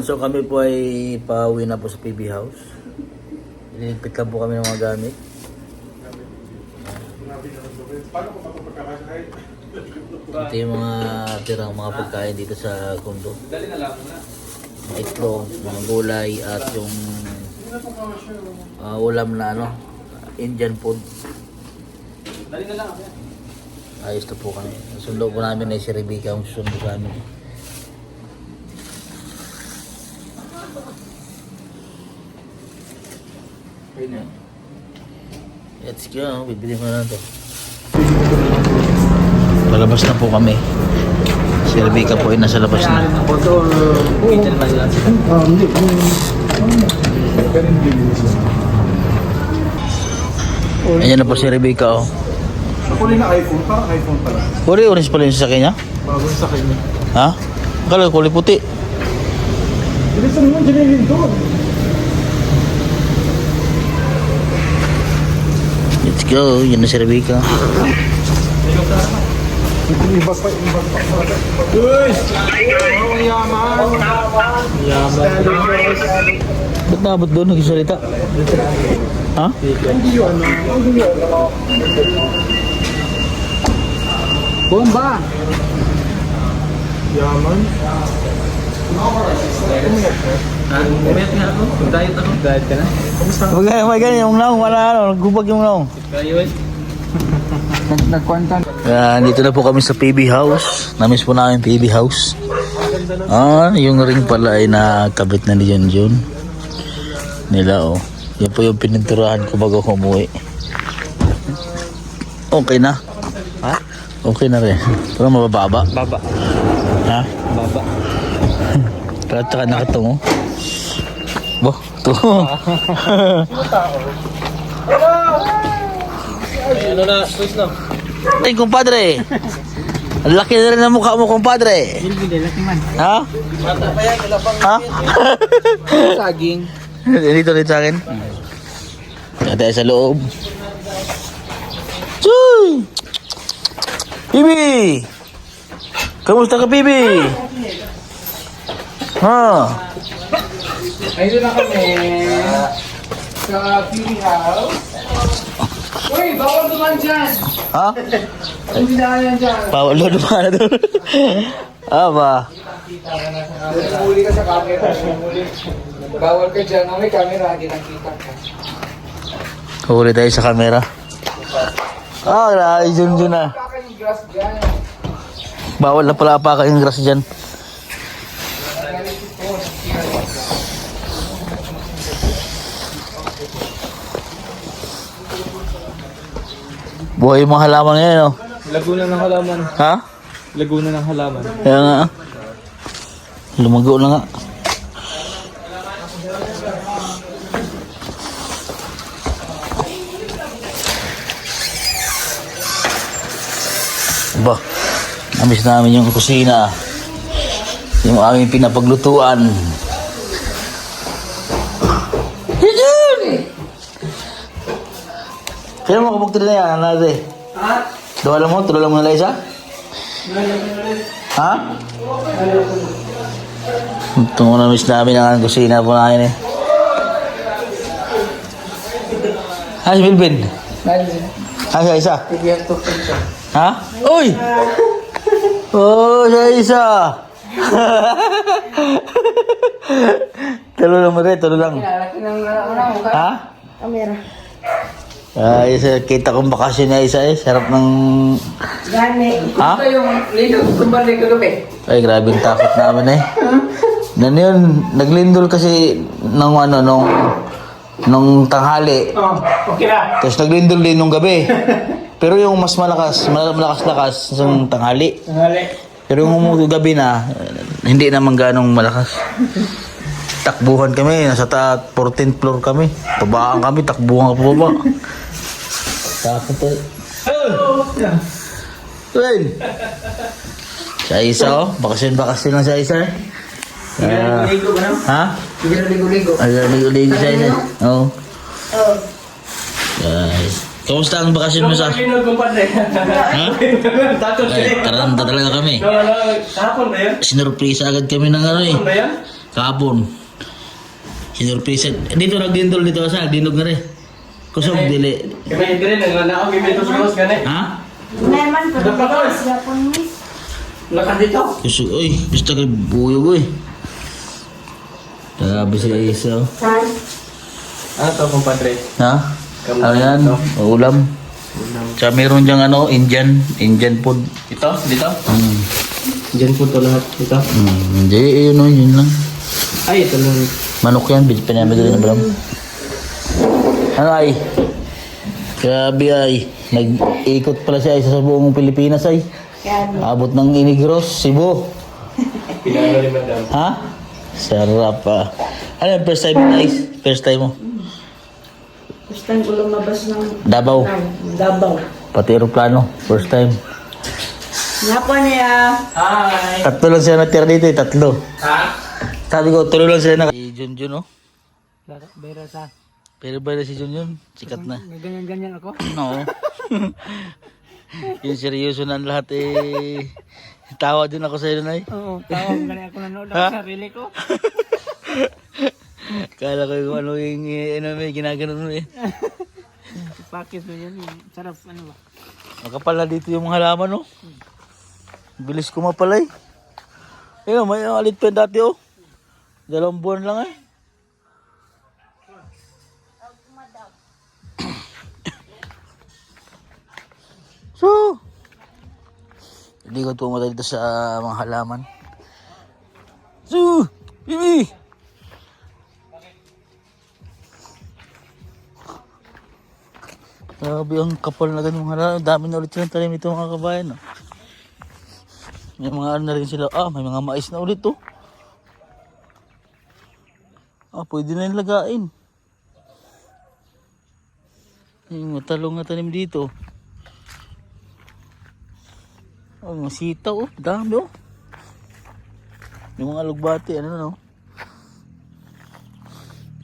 Ayan, so kami po ay pauwi na po sa PB House. Ililigpit lang po kami ng mga gamit. Ito yung mga tirang mga pagkain dito sa kondo. Mga itlog, mga gulay at yung ulam na Indian food. Ayos na po kami. Sundo po namin ay si Rebecca ang susundo sa amin. Let's go, bibili mo na ito. Palabas na po kami. Si Rebecca po ay nasa labas na. Ayan na po si Rebecca, oh. Kulay na iPhone, parang iPhone pala. Kulay orange pala yung sasakyan niya? Bago yung sakay niya. Ha? Akala ko kulay puti. Bilisan mo, dyan yung doon. Let's go, yun na si Rebecca. Ibag pa. Uy! Oh, yaman! Ba't naabot doon? Nagsasalita? Ha? Hindi yun, Bomba! Yaman? Umayat nga ako. Diet ako. Diet ka na? May ganyan yung naong, wala naggubag yung naong. Kayo eh. Nagkwantan. Dito na po kami sa PB House. Namiss po namin PB House. Yung ring pala ay nakabit na ni John nila, oh. Yan po yung pininturahan ko bago ko umuwi. Okay na. Ha? Okay na rin. Pero mabababa. Baba. Ha? Baba. Pero tsaka nakatungo. Bo, ito. Ano na? Quiz na. Ay, kumpadre. Ang laki na rin ang mukha mo, kumpadre. Laki man. Ha? Mata pa yan. Ilapang. Ha? Saging. Dito sa akin. Kaya tayo sa loob. Chuy! Bibi! Kamusta ka, Bibi? Ha? Ayun na kami. Sa PB House. Uy, bawal duman dyan. Ha? Hindi na yan dyan. Bawal na dumana doon. Ba? Huli ka sa camera. Bawal ka dyan. May camera. Hindi nakita ka. Huli tayo sa camera. Grabe, dyan na. Baka yung grass dyan. Bawal na pala pa kayong grass dyan. Buhay yung mga halaman ngayon, oh. Laguna ng halaman. Ha? Laguna ng halaman. Kaya nga. Lumago na nga. Ba, namiss namin yung kusina. Yung aming pinapaglutuan. Yun! Kaya mo kapag na yan, natin. Ha? Dawala mo? Tulala mo na isa? Ha? Ito mo na-miss namin ang kusina po namin eh. Ha, si Bilbin? Ha, siya isa? Ha? Uy! Oh, siya isa! Tulo lang mo rin, tulo lang. Ha? Kamera. Isa, kita kong bakasyon niya isa eh. Sarap ng... Gani. Ha? Ito yung lindo. Tumbalik ka gabi. Ay, grabe yung takot namin eh. Nan yun, naglindol kasi nung nung tanghali. Oh, okay na. Tapos naglindol din nung gabi. Pero yung mas malakas-lakas yung tanghali. Tanghali. Pero yung gabi na, hindi naman ganong malakas. Takbuhan kami, nasa 14th floor kami. Pabaan kami, takbuhan ka pababa. Takot eh. Well, sa isa oh, bakasyon lang sa isa eh. Ligo ba na? Ha? Sige na ligo-ligo. Ay, ligo-ligo sa isa. Oo. Guys, kamusta ang bakasyon mo sa... Ligo, kumpadre. Ha? Takot Ay, siya. taranta talaga kami. Tapon na yan? Sinurpresa agad kami ng ano eh. Tapon na yan? Kapon. Sinurpresa. Dito nagdindol dito sa nagdinog na rin. Kusog dili. Kaya hindi rin, nangana ako, gimitos gawas ka na eh. Ha? Naman, pagkakas Japon miss. Lakad dito. Kusog oy, gusto kay buyo boy. Grabe si Isa. Oh. Saan? Ano to, kumpadre? Ha? Ano yan? Ulam. Tsaka meron diyang ano, Indian food. Ito? Dito? Diyan po to lahat. Ito? Hindi, yun o, yun lang. Ay, ito lang. Manok yan, pinamigay na ba lang? Ano ay? Grabe ay. Nag-ikot pala siya sa buong Pilipinas ay. Yan. Abot ng Inigros, Cebu. Pinalo ni madam. Ha? Sarap ah. Ano yung first time mo guys? First time mo? Gusto ko lumabas ng Davao. Davao. Pati aeroplano. First time. Nga po niya. Hi! Tatlo lang siya natira dito eh. Tatlo. Ha? Sabi ko, tuloy lang sila na. Si Junjun oh. Bera sa. Pero ba na si Junjun? Sikat na. Ganyan-ganyan ako. Oo. Yung seryoso na lahat eh. Tawa din ako sa iyo na Oo, tawag ganyan ako nanood Ha? sa sarili ko. Kala ko yung ano yung may ginagano mo eh. Pakis mo yan. Sarap, ano ba? Makapal na dito yung mga halaman oh. Bilis kumapalay. Ayun, may alit pa dati oh. 2 buwan lang eh. So, hindi ko tumunta dito sa mga halaman. So, Bibi! Grabe ang kapal na ganun mga halaman. Dami na ulit silang talim ito mga kabayan. Oh. May mga ano na rin sila. May mga mais na ulit oh. Pwede na yung lagain. Yung mga talong na tanim dito. Mga sitaw oh. Dami oh. Yung mga alugbati, ano no?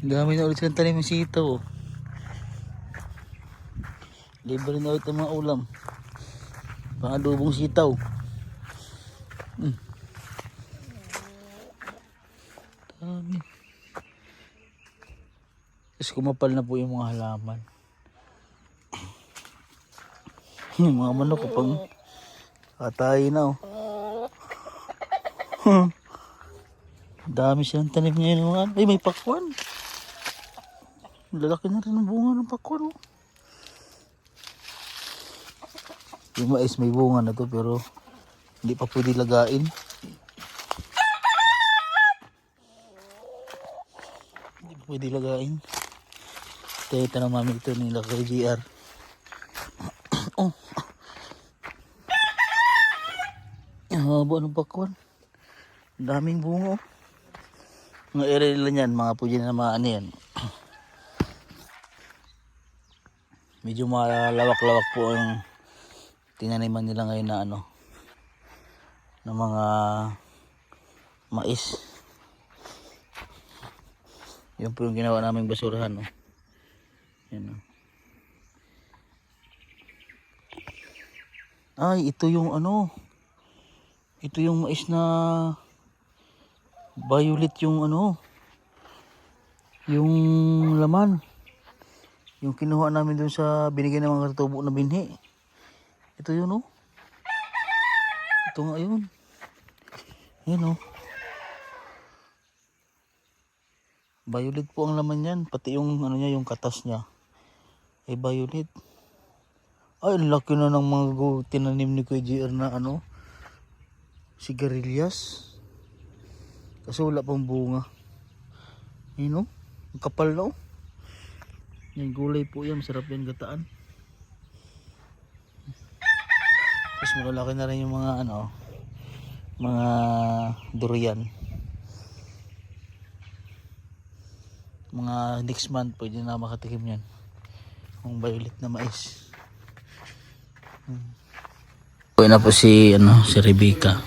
Dami na ulit silang tanim yung sitaw oh. Libre na ulit ang mga ulam. Pangadubong sitaw. Dami. Tapos kumapal na po yung mga halaman. Yung mga manok ko pang katay na oh. Dami silang tanim ngayon mga ano. Ay may pakwan. Lalaki na rin ang bunga ng pakwan oh. Yung mais may bunga na to pero hindi pa pwede lagain. Hindi pa pwede lagain. Ito na mami ito nila kay GR. Oh. Haba ng pakwan. Daming bunga. Mga area nila yan, mga pwede na mga ano yan. Medyo malawak-lawak po ang tinaniman nila ngayon na ano. Na mga mais. Yan po yung ginawa naming basurahan. Oh. Yan oh. Ay, ito yung ano. Ito yung mais na violet yung ano. Yung laman. Yung kinuha namin dun sa binigay ng mga katubo na binhi. Ito yun oh. Ito nga yun. Yan oh. Violet po ang laman yan. Pati yung ano niya, yung katas niya. Ay violet. Ay, laki na ng mga tinanim ni Kuya JR na ano. Sigarilyas. Kasi wala pang bunga. Yun oh. Ang kapal na oh. Yung gulay po yan. Masarap yan gataan. Tapos malalaki na rin yung mga ano. Mga durian. Mga next month pwede na makatikim yan. Ang violet na mais. Uwi na po si ano si Rebecca.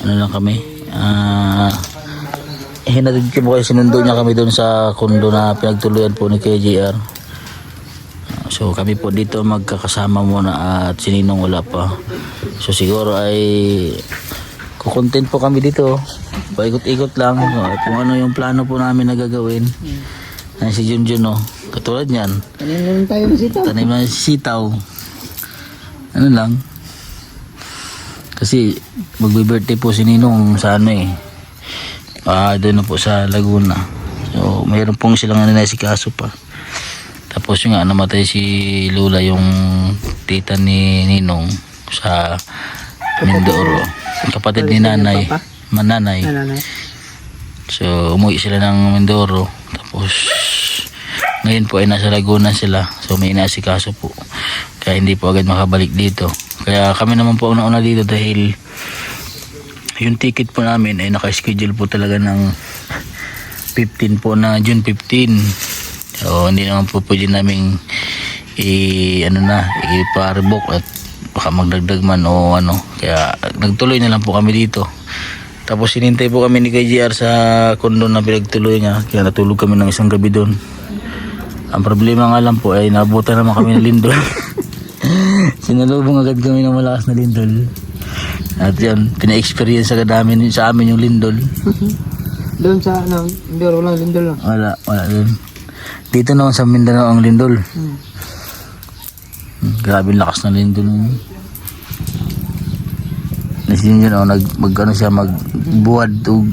Ano lang kami. Hinatid ko po kayo, sinundo niya kami doon sa kondo na pinagtuluyan po ni KJR. So kami po dito magkakasama muna at si Ninong wala pa. So siguro ay kukontent po kami dito. paikot-ikot lang. Kung ano yung plano po namin na gagawin. Yan si Junjun, oh. Katulad niyan. Tanim tayo ng sitaw. Tanim na sitaw. Ano lang. Kasi magbe-birthday po si Ninong sa ano eh. Doon na po sa Laguna. So mayroon pong silang naisikaso pa. Tapos yung nga namatay si Lula, yung tita ni Ninong sa Mindoro. Kapatid ni nanay. Mananay. So umuwi sila ng Mindoro. Tapos ngayon po ay nasa Laguna sila. So may inaasikaso po. Kaya hindi po agad makabalik dito. Kaya kami naman po una-una dito dahil yung ticket po namin ay naka-schedule po talaga ng 15 po na June 15. So hindi naman po pwede namin ipa-rebook at baka magdagdag man o ano. Kaya nagtuloy na lang po kami dito. Tapos sinintay po kami ni KGR sa kondo na pinagtuloy niya. Kaya natulog kami ng isang gabi doon. Ang problema nga lang po ay nabutan naman kami ng lindol. Sinalubong agad kami ng malakas na lindol. At yan, pina-experience agad namin sa amin yung lindol. Doon sa ano, Mindoro lang, lindol lang. Wala doon. Dito naman sa Mindanao ang lindol. Grabe lakas na lindol. Nasin yun, mag-ano siya, magbuwad o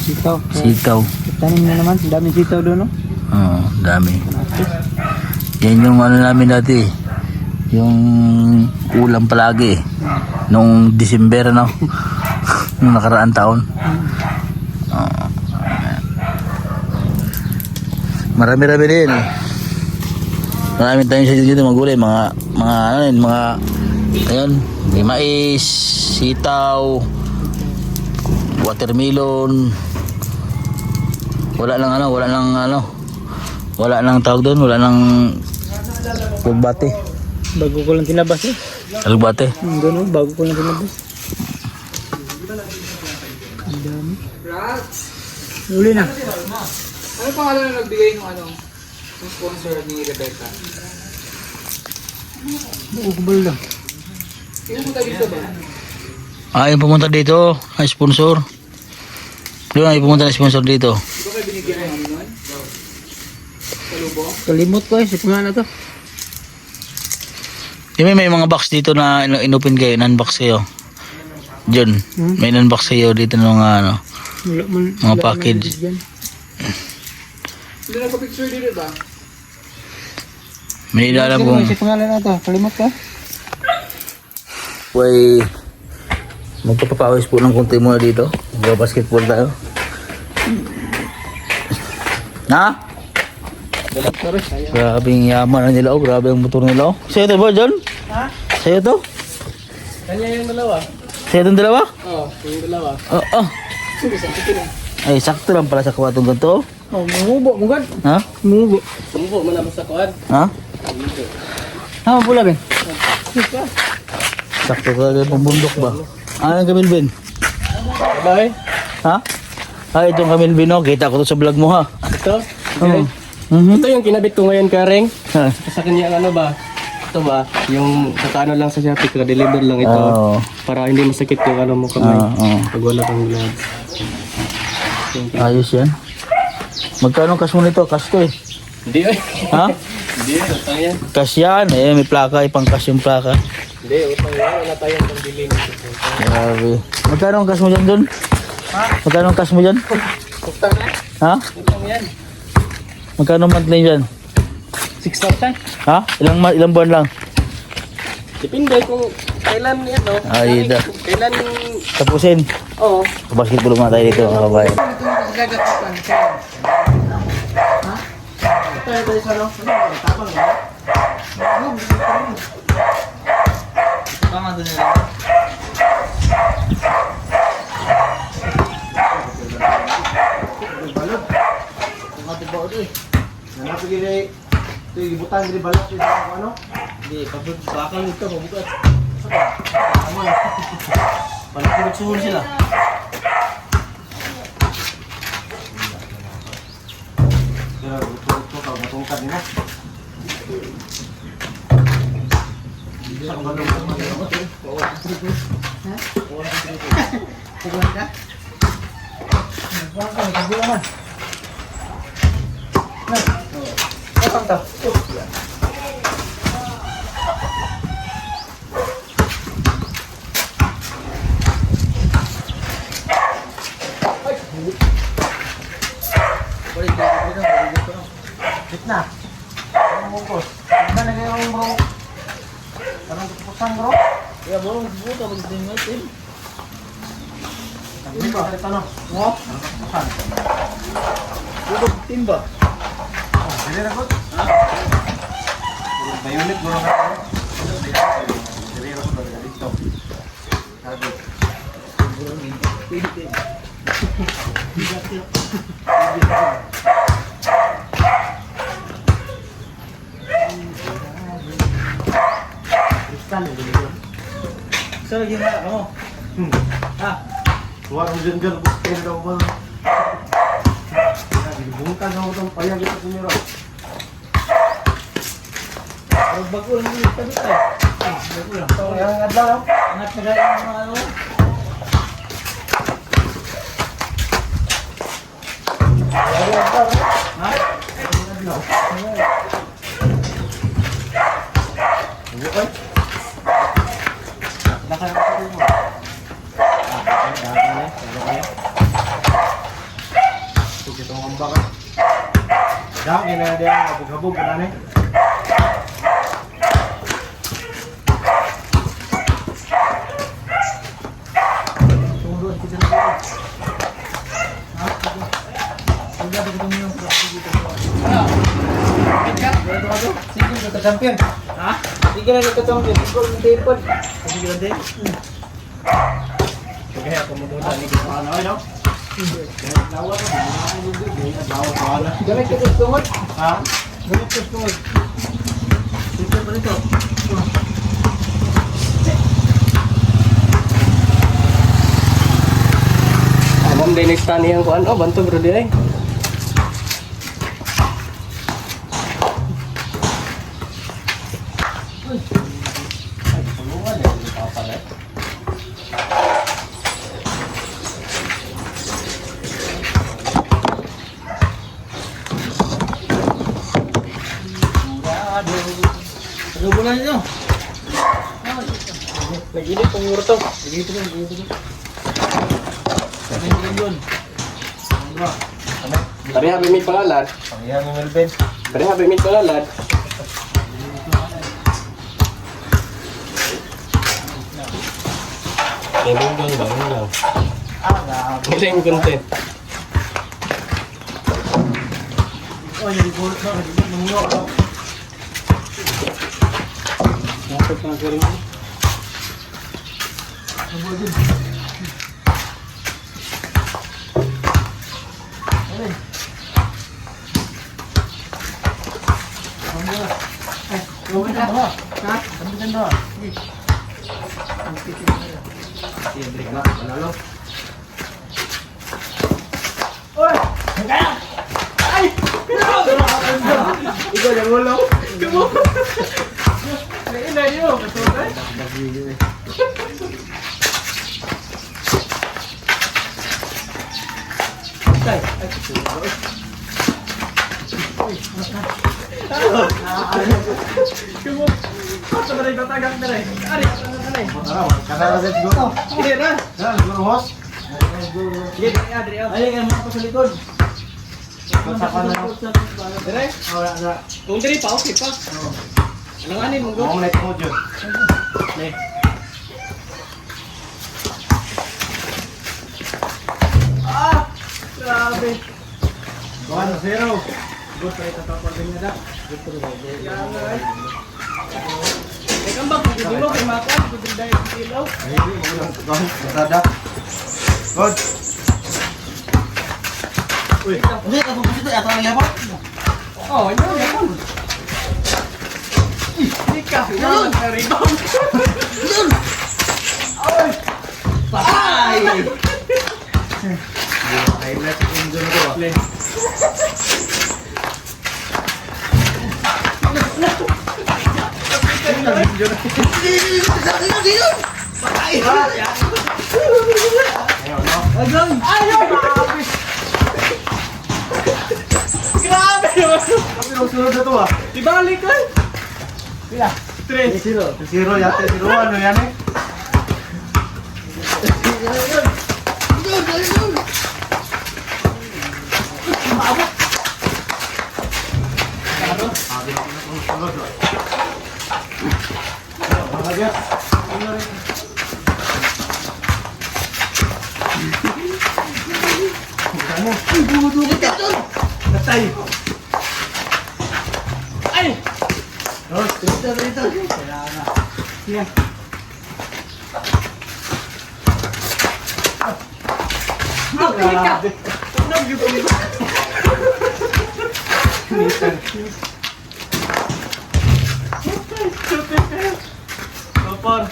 Sitaw. sitaw. Tanim na naman, daming sitaw doon, no? Oo, dami. Yan yung ano namin dati. Yung ulam palagi. Nung December, no? Nung nakaraang taon. Marami-rami din. Maraming tayo sa dito magulay. Ayun, may mais, sitaw, watermelon. Wala nang tawag doon, wala nang kugbate. Bago ko lang tinabas eh. Alugbate. Doon, bago ko lang tinabas. Ang dami. Uli na. Ano pangalan na nagbigay ng ano? Yung sponsor ni Rebecca? Ukbal lang. Yung punta dito ba? Yung pumunta dito, ay sponsor. Doon ay pumunta na sponsor dito. Ito kayo binigyan ng ano nun? Salubong? Kalimot ko eh, sipunga na to. Yung may mga box dito na inopen kayo, non-box kayo. John, may non-box kayo dito ng ano, mga package. Hindi nagpa-picture dito ba? May ilalam kong Sipunga na to, kalimot ka. ay magpapapawis po ng konti muna dito. Mag-basketball tayo. Ha? Grabing yaman na nila, oh. Grabe ang motor nila, oh. Sa'yo to ba, John? Ha? Sa'yo to? Kanya yung dalawa. Sa'yo itong dalawa? Oo, yung dalawa. Oo. Sige, sakto na. Ay, sakto lang pala sa kawatong ganito, oh. Oh, mumubo, mugad. Ha? Mumubo. Sumubo, malabas sa kuwan. Ha? Ah, pula ben. Sakto talaga yung pambundok ba? Anong Kamilbin? Bye. Ha? Itong Kamilbin, oh. Kita ko to sa vlog mo, ha? Ito? Oo. Mhm. Ito yung kinabit ko ngayon, Kareng. Ha? Sa kanya ano ba? Ito ba? Yung kakano lang sa Shopee, kaka-deliver lang ito. Oo. Para hindi masakit yung ano mo kamay. Oo. Pag wala kang gloves. Ayos yan. Magkano cash mo nito? Cash ko, eh. Hindi eh. Ha? Hindi, utang yan. Cash yan. May plaka, pang cash yung plaka. Hindi, utang yan. Wala tayong pambili. Grabe. Magkano ang cash mo dyan, John? Ha? Magkano ang cash mo dyan? Utang na. Ha? Utang yan. Magkano monthly dyan? 6,000. Ha? Ilang buwan lang? Depende kung kailan yan, no? Ay, da. Kailan, Tapusin. oo. Basketball muna tayo dito, mga kabayan. Palagpulog sila. Gitna. Ang bungkus. Ano na yung bro? Parang tupusan bro. Ya bro, buka pag-tingin natin. Hindi ba? Ito no? Mo? Tupusan. Buka timba. Dili na ko. Ha? Bayunit bro ka. Dili na ko dito. Sabi. Saan lagi na ako? Tuwa ng dyan gusto daw ba? Bungkan ako itong payag ito kumiro. Bago lang yung tabit ay. Bago lang. Ito yung adlaw. Anak na gaya ng mga ano. Ha? Itong ambak. Dah, ini dia habog-habog na ni. Champion. Ha? Sige na ito champion. Goal ng tipod. Sige lang din. Sige, ako mo doon ni ano ay no. Gamit ka sa tungod. Ha? Gamit ka sa tungod. Sige pa nito. Amam din next tani yang kuan. Oh, bantu bro dia. Ano ba na nyo? Nag-init pang muro to. Sige pa yun. Tari habi mit pangalan. Pangyan mo Melvin. Tari habi mit pangalan. Bangun lang. Ito yung content. Oh, yung bulot na. Nangulo ako. Nakapag ka na ka rin. Ikaw yang ulo. Karena ada juga. Ya, guru host. Ay, kaya mga pa sa likod. Kung diri pa, okay pa. Alanganin mo Mau naik mojo. Grabe. 1-0. Good pa ito tapos din na da. Good pa rin. Eh, kambang, hindi mo kay Makan, good dahil sa ilaw. Sada. Good. Uy, hindi ka pupunta dito, ato ang yapon. Oh, yun yun. Hindi ka, yun! Rebound! Yun! Ay! Patay! Highlight yung dun ko. Patay! Ayun! Ayun! Grabe! Grabe! Sunod na to ah. Ibalik ko eh. Pila? 3-0. 0 yate. 0 ano yan eh? Natay! Ay! Oh, dito. Kailangan. Yan. Grabe. Kapar.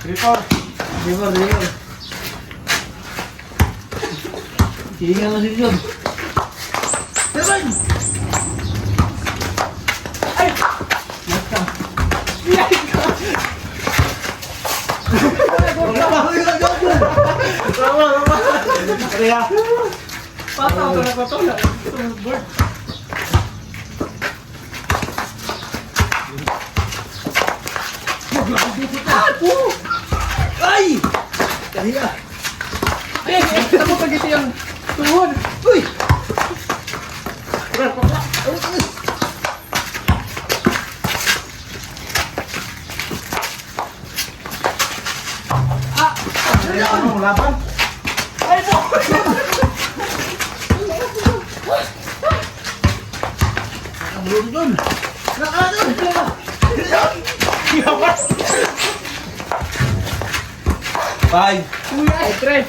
Report. Tinggal masih jom. Teman. Ay. Mata. Ya. Ria. Patah na. Board. Aku. Ay! Kaya. Ay, kamu pagi siang. Tuhun. Uy. Berapa? Ah, mau lapan? Ayo. Belum dun. Nak ada. Bye. Ay, 3.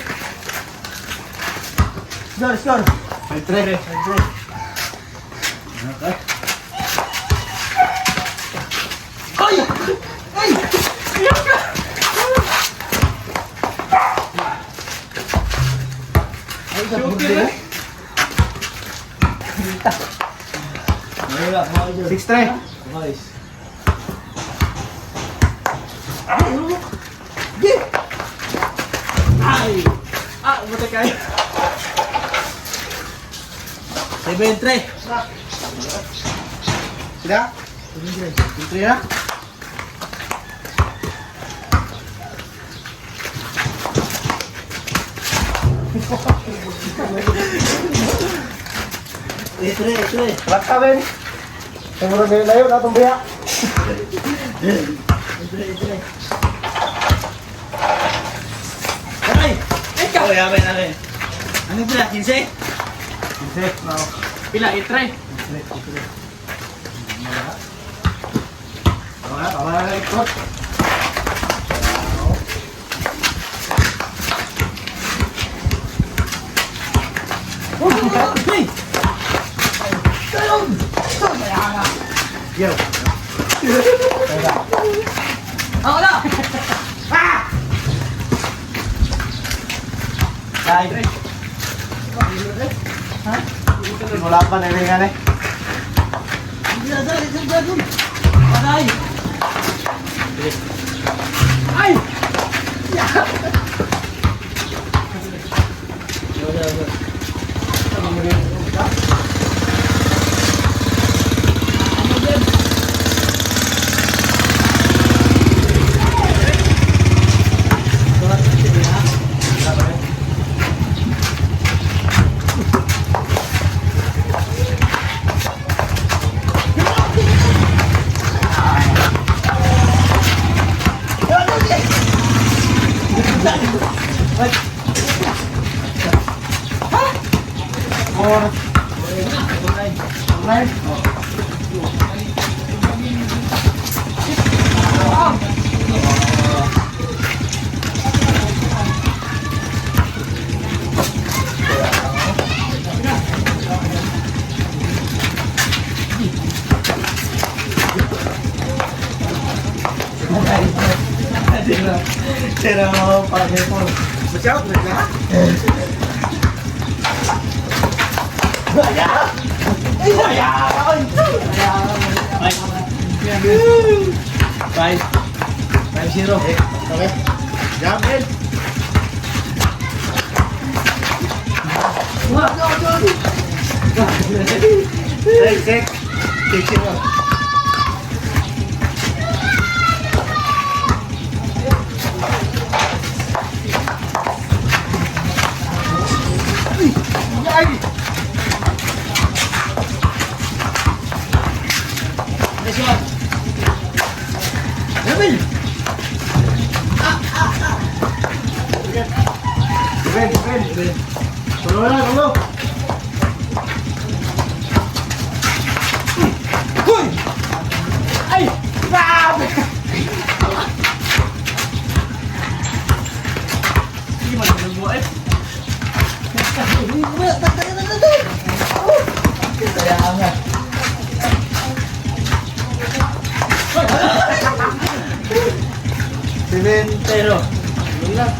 Skor. Ay, 3. Ay! Ay! Ay, shooter. 6-3. Nice. Ay! Ah, buti kayo. 7-3. Sudah? 7-3 ya? Tre. Laksa Ben. Semua dari layu datang dia. Ay, ikaw ya Ben. Ano pila 15? 15. No. Pila 3. Tama ikot. Yo. Oh, no. Ah! Ay. Ha? Wala pa na rin eh. Ay! Ay! Tira mo pa po. Masyado na. Five. 5-0. Okay. Jump in. Six. 6-0. Defend. Tulo na, tulo. Huy! Ay! Grabe! Hindi man nagbuhay. Kaya nga. Seventero. Yun lang.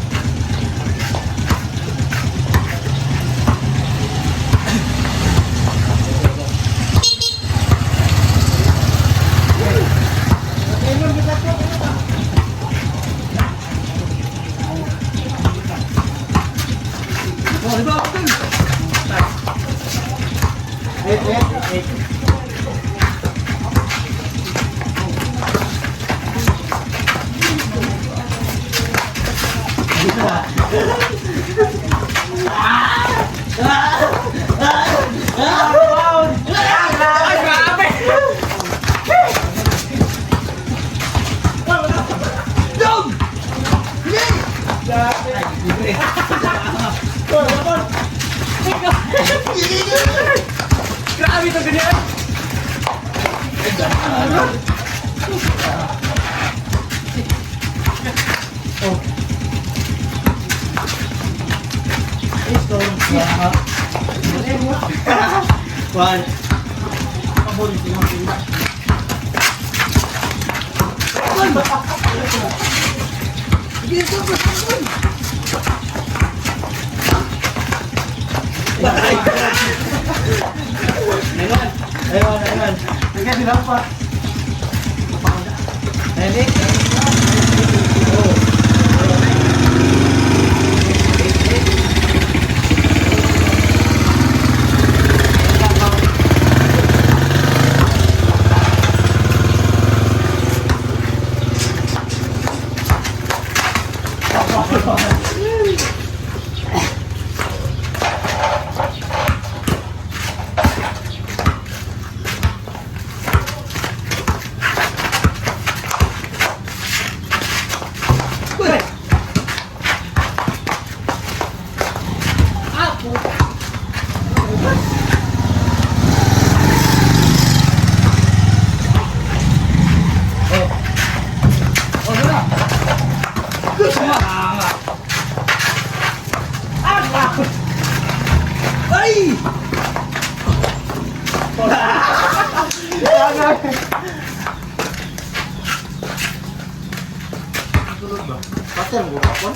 Grabe ito ganyan! One. Ayun. Sige, silang pa. Ready? Pater mo ba?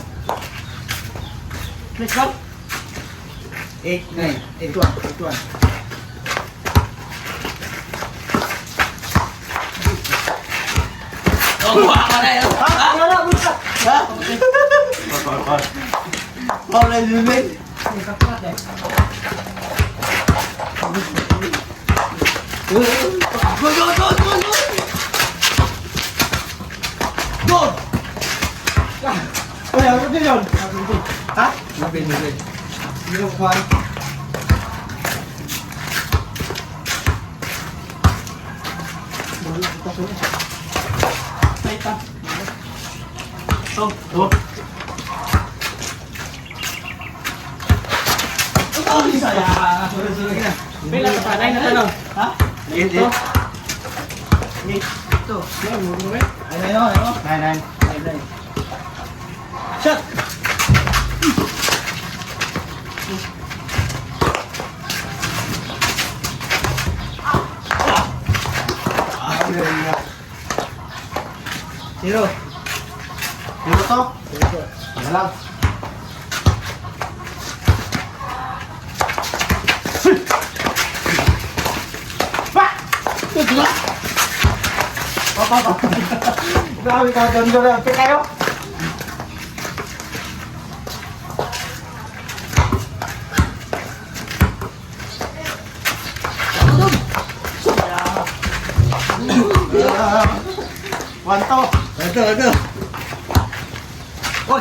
Next one. 8, 9, 8, 1. Oh, wala na yun. Wala yun eh. Go! Kaya, ano din yun? Ha? Mabin. Yung kwan. Oh. Oh, bisa ya. Sulit-sulit na. Pila ka pa, nine na tanong. Ha? Ito. Ito. Ayun. Shot! Zero. Zero to? Ano lang? Grabe ka, ganda na. Kayo? Wanto. Ito. Oy.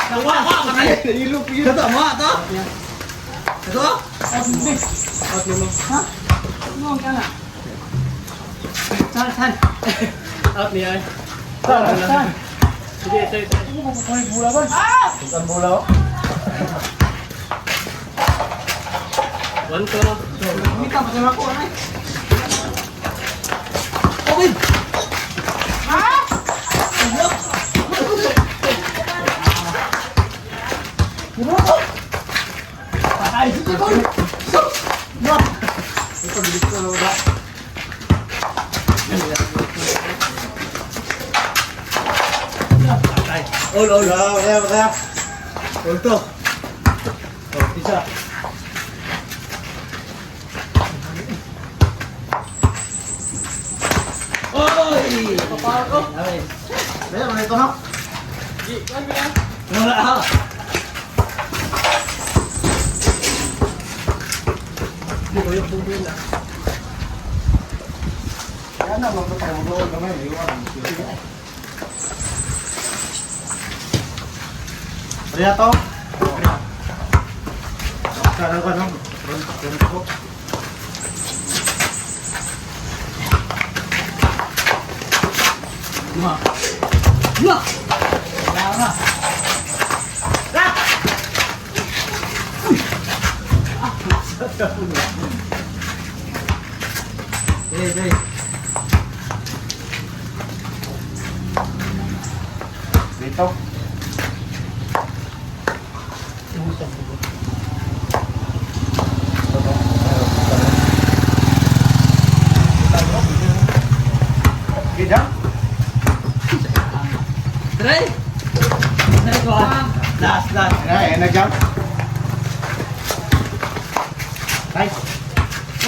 Nawa ka, kanay. Ilog yun. Ito, mga ito. Ito. Ano ka na? Saan? Out niya. Saan? Sige, ito. Ang bulaw. One to. Hindi ka, patay ako. Ano? All. Kaya. All to. Isa. Oy! Kaya, ano ito na? Wala ha. Kaya na, magpapay mo doon naman. Kaya to? Sekarang ka nang pronto ko. Dito. Gidang? Try. Last. Ay, nag-jump. Nice.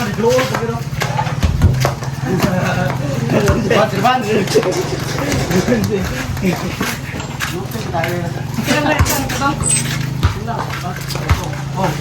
Ano, doon, pagkiro. Sirban. Lupin tayo. Oh.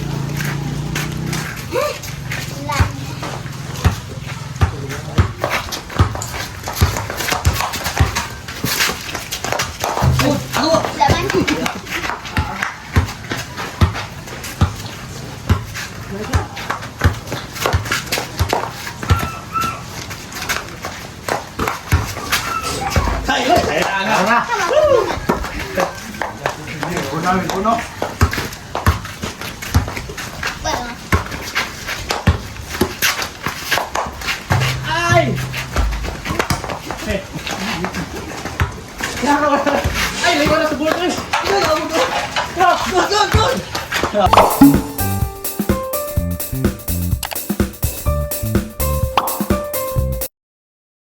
Puno. Ay! Ay, ligo na sa board eh. Go!